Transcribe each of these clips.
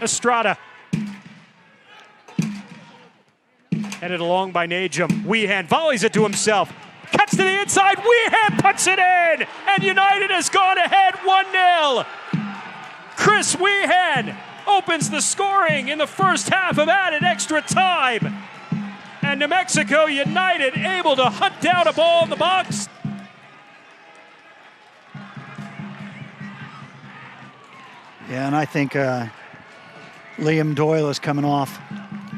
Estrada. Headed along by Najum. Wehan volleys it to himself. Cuts to the inside. Wehan puts it in. And United has gone ahead 1-0. Chris Wehan opens the scoring in the first half of added extra time. And New Mexico United able to hunt down a ball in the box. Yeah, and I think Liam Doyle is coming off.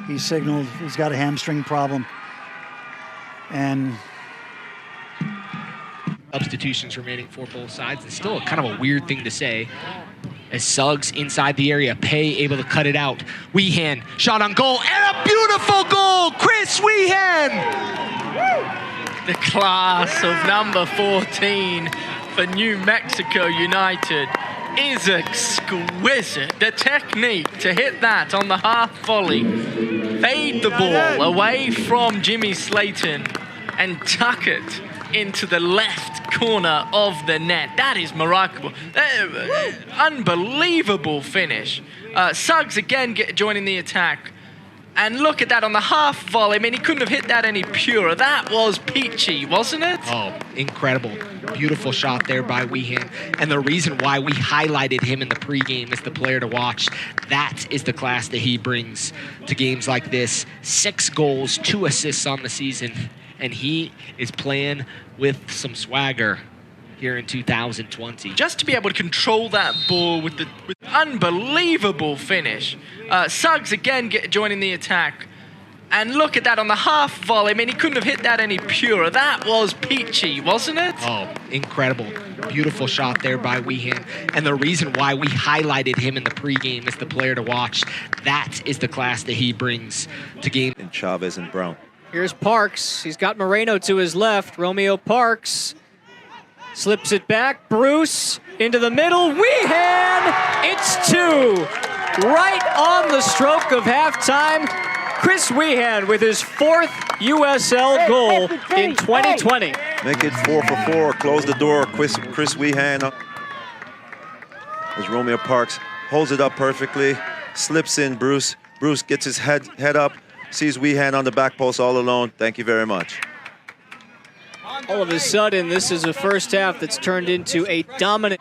He signaled he's got a hamstring problem. And substitutions remaining for both sides. It's still kind of a weird thing to say. As Suggs inside the area, Pay able to cut it out. Wehan, shot on goal, and a beautiful goal! Chris Wehan! The class of number 14 for New Mexico United is exquisite. The technique to hit that on the half volley, fade the ball away from Jimmy Slayton and tuck it into the left corner of the net. That is remarkable. Unbelievable finish. Suggs again joining the attack. And look at that on the half volley. I mean, he couldn't have hit that any purer. That was peachy, wasn't it? Oh, incredible. Beautiful shot there by Wehan. And the reason why we highlighted him in the pregame as the player to watch, that is the class that he brings to games like this. 6 goals, 2 assists on the season. And he is playing with some swagger here in 2020. Just to be able to control that ball with unbelievable finish. Suggs again joining the attack. And look at that on the half volley. I mean, he couldn't have hit that any purer. That was peachy, wasn't it? Oh, incredible. Beautiful shot there by Wehan. And the reason why we highlighted him in the pregame as the player to watch, that is the class that he brings to games. And Chavez and Brown. Here's Parks. He's got Moreno to his left. Romeo Parks slips it back. Bruce into the middle. Wehan! It's 2. Right on the stroke of halftime. Chris Wehan with his 4th USL goal in 2020. Make it 4 for 4. Close the door. Chris Wehan. As Romeo Parks holds it up perfectly. Slips in Bruce. Bruce gets his head up. Sees Wehan on the back post all alone. Thank you very much. All of a sudden, this is a first half that's turned into a dominant.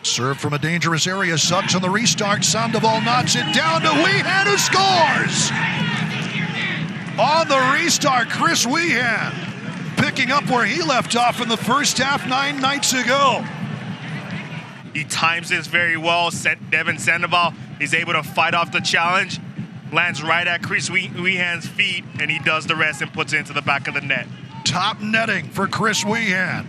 Serve from a dangerous area. Suggs on the restart. Sandoval knocks it down to Wehan, who scores! On the restart, Chris Wehan picking up where he left off in the first half 9 nights ago. He times this very well. Devin Sandoval is able to fight off the challenge, lands right at Chris Wehan's feet, and he does the rest and puts it into the back of the net. Top netting for Chris Wehan.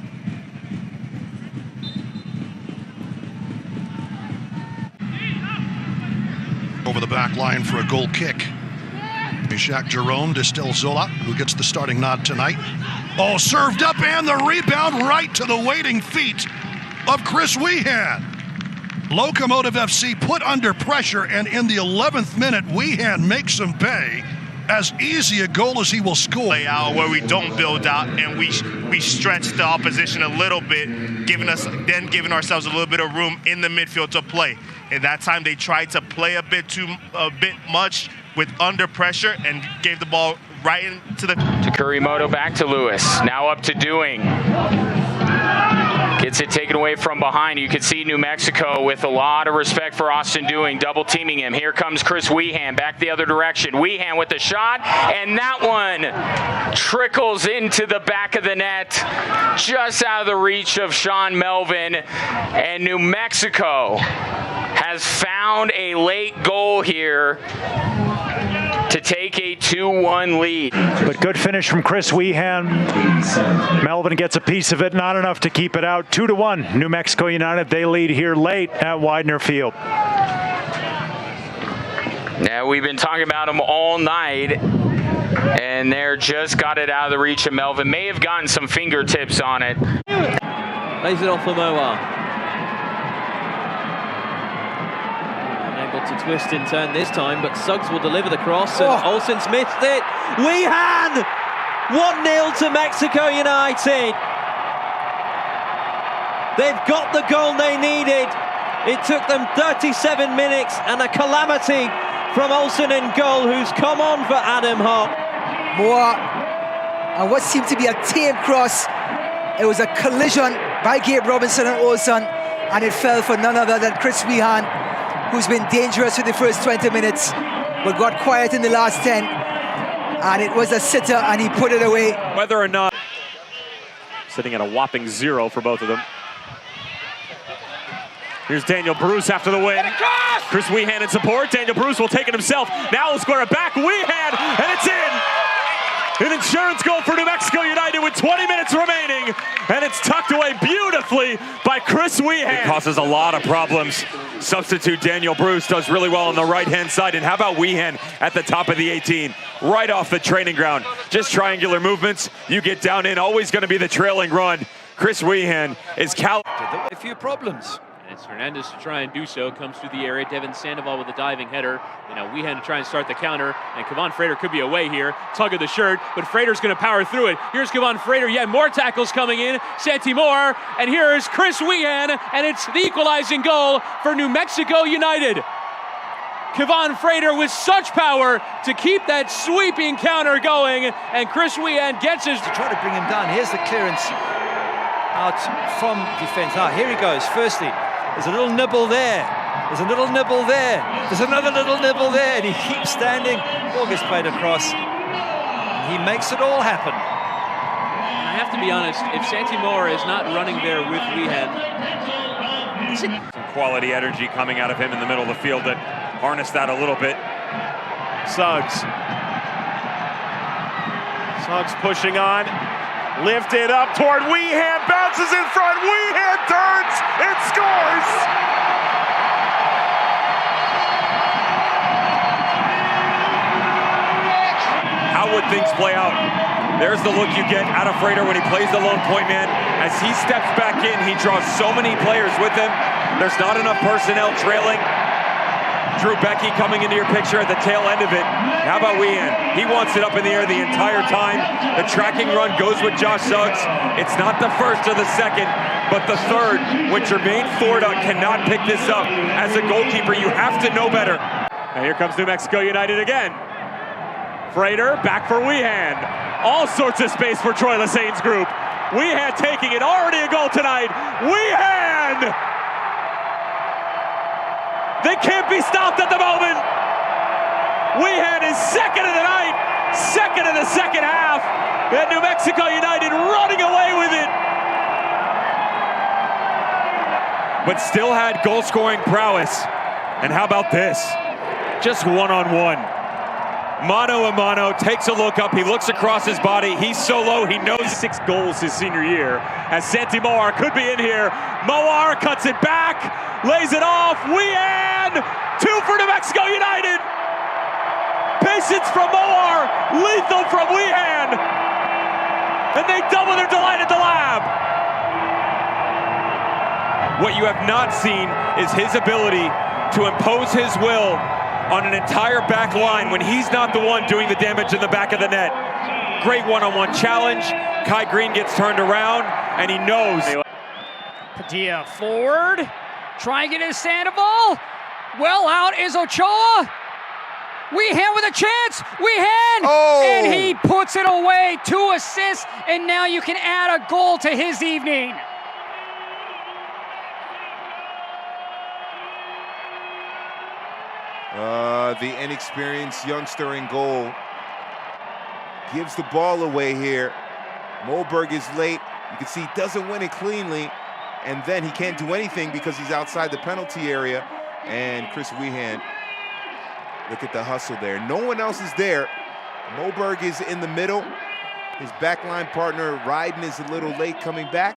Over the back line for a goal kick. Mishak Jerome to Stelzola, who gets the starting nod tonight. Oh, served up and the rebound right to the waiting feet of Chris Wehan. Locomotive FC put under pressure, and in the 11th minute, Wehan makes them pay. As easy a goal as he will score. Play out where we don't build out and we stretch the opposition a little bit, giving ourselves a little bit of room in the midfield to play. And that time they tried to play a bit much with under pressure and gave the ball right into the. To Kurimoto, back to Lewis. Now up to Doing. Gets it taken away from behind. You can see New Mexico with a lot of respect for Austin Doing, double teaming him. Here comes Chris Wehan back the other direction. Wehan with the shot, and that one trickles into the back of the net, just out of the reach of Sean Melvin. And New Mexico has found a late goal here to take a 2-1 lead. But good finish from Chris Wehan. Melvin gets a piece of it, not enough to keep it out. 2-1. New Mexico United, they lead here late at Widener Field. Now, we've been talking about them all night, and they're just got it out of the reach of Melvin. May have gotten some fingertips on it. Lays it off for Moa. To twist and turn this time, but Suggs will deliver the cross, and Olsen's missed it. Wehan! 1-0 to Mexico United. They've got the goal they needed. It took them 37 minutes and a calamity from Olsen in goal, who's come on for Adam Hart. Moore, and what seemed to be a tame cross, it was a collision by Gabe Robinson and Olsen, and it fell for none other than Chris Wehan, who's been dangerous for the first 20 minutes, but got quiet in the last 10, and it was a sitter, and he put it away. Whether or not, sitting at a whopping 0 for both of them. Here's Daniel Bruce after the win. Chris Wehan in support. Daniel Bruce will take it himself. Now he'll square it back. Wehan, and it's in. An insurance goal for New Mexico United with 20 minutes remaining, and it's tucked away beautifully by Chris Wehan. It causes a lot of problems. Substitute Daniel Bruce does really well on the right-hand side, and how about Wehan at the top of the 18, right off the training ground. Just triangular movements, you get down in, always going to be the trailing run. Chris Wehan is A few problems. It's Hernandez to try and do so. Comes through the area. Devin Sandoval with a diving header. And now Wehan to try and start the counter. And Kevon Frater could be away here. Tug of the shirt, but Frater's going to power through it. Here's Kevon Frater. Yet more tackles coming in. Santi Moore. And here's Chris Wehan. And it's the equalizing goal for New Mexico United. Kevon Frater with such power to keep that sweeping counter going. And Chris Wehan gets his... To try to bring him down. Here's the clearance out from defense. Now, here he goes. Firstly, there's a little nibble there. There's a little nibble there. There's another little nibble there. And he keeps standing. Ball gets played across. He makes it all happen. And I have to be honest, if Santi Moore is not running there with Wehan... Some quality energy coming out of him in the middle of the field that harnessed that a little bit. Suggs pushing on. Lifted up toward Wehan, bounces in front, Wehan turns, and scores! How would things play out? There's the look you get out of Frater when he plays the lone point man. As he steps back in, he draws so many players with him. There's not enough personnel trailing. Drew Becky coming into your picture at the tail end of it. How about Wehan? He wants it up in the air the entire time. The tracking run goes with Josh Suggs. It's not the first or the second, but the third, when Jermaine Forda cannot pick this up. As a goalkeeper, you have to know better. Now here comes New Mexico United again. Frater back for Wehan. All sorts of space for Troy Lessane's group. Wehan taking it, already a goal tonight. Wehan! They can't be stopped at the moment. Wehan is second of the night, second of the second half. And New Mexico United running away with it. But still had goal-scoring prowess. And how about this? Just one-on-one. Mano a mano, takes a look up, he looks across his body, he's so low, he knows 6 goals his senior year. As Santi Moar could be in here. Moar cuts it back, lays it off. Wehan, 2 for New Mexico United. Patience from Moar, lethal from Wehan. And they double their delight at the lab. What you have not seen is his ability to impose his will on an entire back line when he's not the one doing the damage in the back of the net. Great one-on-one challenge. Kai Green gets turned around, and he knows. Padilla forward, trying to get his Sandoval. Well out is Ochoa. Wehan with a chance. Wehan, and he puts it away. 2 assists, and now you can add a goal to his evening. The inexperienced youngster in goal gives the ball away here. Moberg is late. You can see he doesn't win it cleanly, and then he can't do anything because he's outside the penalty area. And Chris Wehan, look at the hustle there. No one else is there. Moberg is in the middle. His backline partner, Ryden, is a little late coming back.